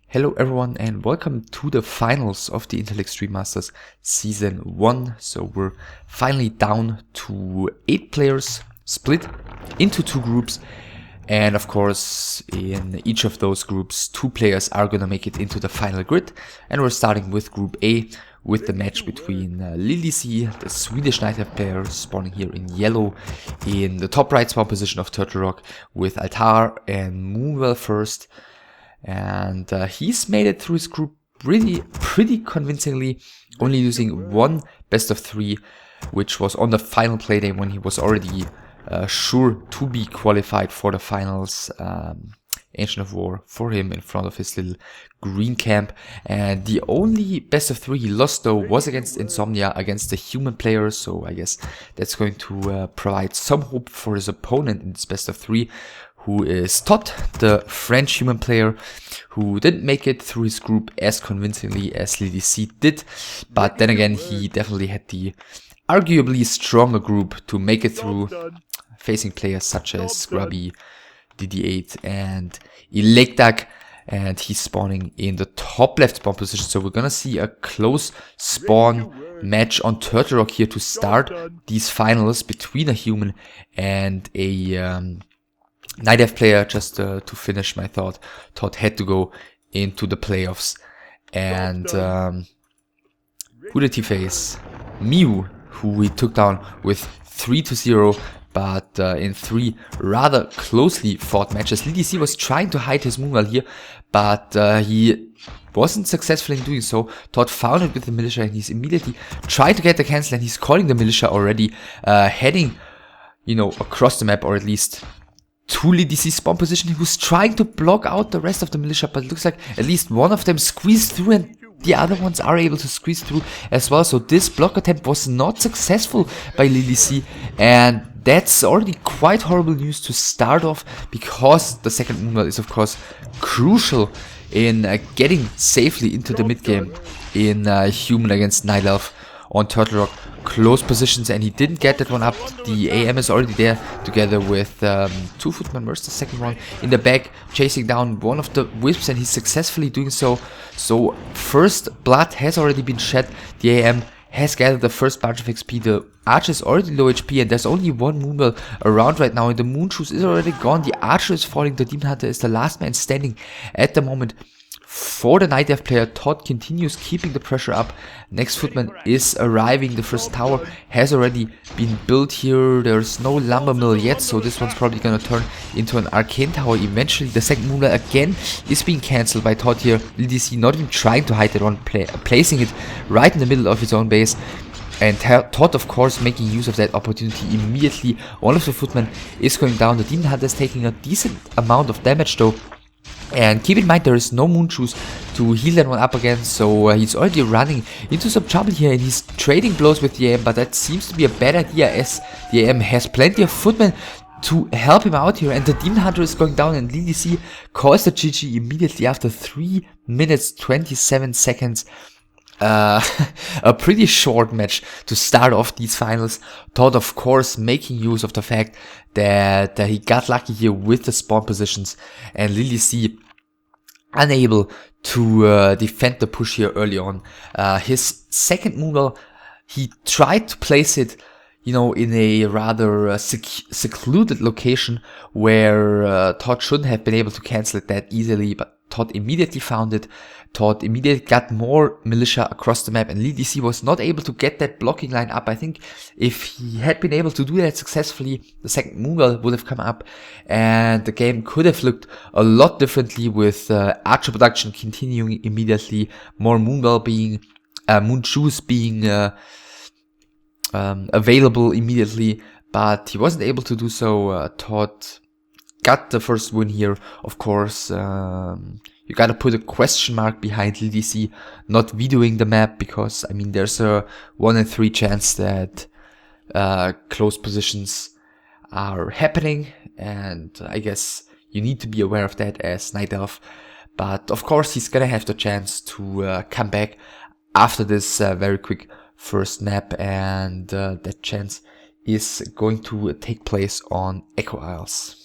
Hello everyone and welcome to the finals of the Intel Extreme Masters Season 1. So we're finally down to 8 players split into 2 groups, and of course in each of those groups 2 players are gonna make it into the final grid. And we're starting with Group A with the match between LiiLD.C, the Swedish Nighthawk player, spawning here in yellow in the top right spawn position of Turtle Rock, with Altar and Moonwell first. And he's made it through his group pretty convincingly, only losing one best of 3, which was on the final playday when he was already sure to be qualified for the finals. Ancient of War for him in front of his little green camp. And the only best of 3 he lost though was against Insomnia, against the human player, so I guess that's going to provide some hope for his opponent in this best of 3, who is ToD, the French human player, who didn't make it through his group as convincingly as LiiLD.C did. But then again, he definitely had the arguably stronger group to make it through, facing players such as Scrubby, DD8 and LiiLD.C, and he's spawning in the top left spawn position. So we're gonna see a close spawn match on Turtle Rock here to start these finals between a human and a Nighthawk player. Just to finish my thought, ToD had to go into the playoffs, and who did he face? Mew, who he took down with 3-0. But in 3 rather closely fought matches. LiiLD.C was trying to hide his Moonwell here, but he wasn't successful in doing so. ToD found it with the militia, and he's immediately tried to get the cancel, and he's calling the militia already, heading, across the map, or at least to LiiLD.C spawn position. He was trying to block out the rest of the militia, but it looks like at least one of them squeezed through, and the other ones are able to squeeze through as well. So this block attempt was not successful by LiiLD.C, and that's already quite horrible news to start off, because the second Moonwell is of course crucial in getting safely into the mid game in human against Night Elf on Turtle Rock. Close positions, and he didn't get that one up. The AM is already there together with 2 footmen. Where's the second one? In the back, chasing down one of the wisps, and he's successfully doing so. So first blood has already been shed. The AM has gathered the first bunch of XP. The Archer is already low HP, and there's only one Moonwell around right now, and the Moonshoes is already gone. The Archer is falling. The Demon Hunter is the last man standing at the moment. For the Nighthawk player, ToD continues keeping the pressure up. Next footman is arriving. The first tower has already been built here. There's no lumber mill yet, so this one's probably gonna turn into an arcane tower eventually. The second Moonwell again is being cancelled by ToD here. LiiLD.C not even trying to hide that one, placing it right in the middle of his own base. And ToD, of course, making use of that opportunity immediately. One of the footmen is going down. The Demon Hunter is taking a decent amount of damage though. And keep in mind, there is no Moonshoes to heal that one up again, so he's already running into some trouble here, and he's trading blows with the AM, but that seems to be a bad idea, as the AM has plenty of footmen to help him out here, and the Demon Hunter is going down, and LiiLD.C calls the GG immediately after 3 minutes 27 seconds. A pretty short match to start off these finals. ToD, of course, making use of the fact that he got lucky here with the spawn positions, and LiiLD.C unable to defend the push here early on. His second Moonwell, he tried to place it, in a rather secluded location where ToD shouldn't have been able to cancel it that easily, but ToD immediately found it. ToD immediately got more militia across the map, and LiiLD.C was not able to get that blocking line up. I think if he had been able to do that successfully, the second Moonwell would have come up, and the game could have looked a lot differently, with Archer production continuing immediately, more Moonwell being, Moonshoes being available immediately, but he wasn't able to do so. ToD got the first win here. Of course, you gotta put a question mark behind LiiLD.C not videoing the map, because I mean there's a 1 in 3 chance that close positions are happening, and I guess you need to be aware of that as Night Elf. But of course he's gonna have the chance to come back after this very quick first map, and that chance is going to take place on Echo Isles.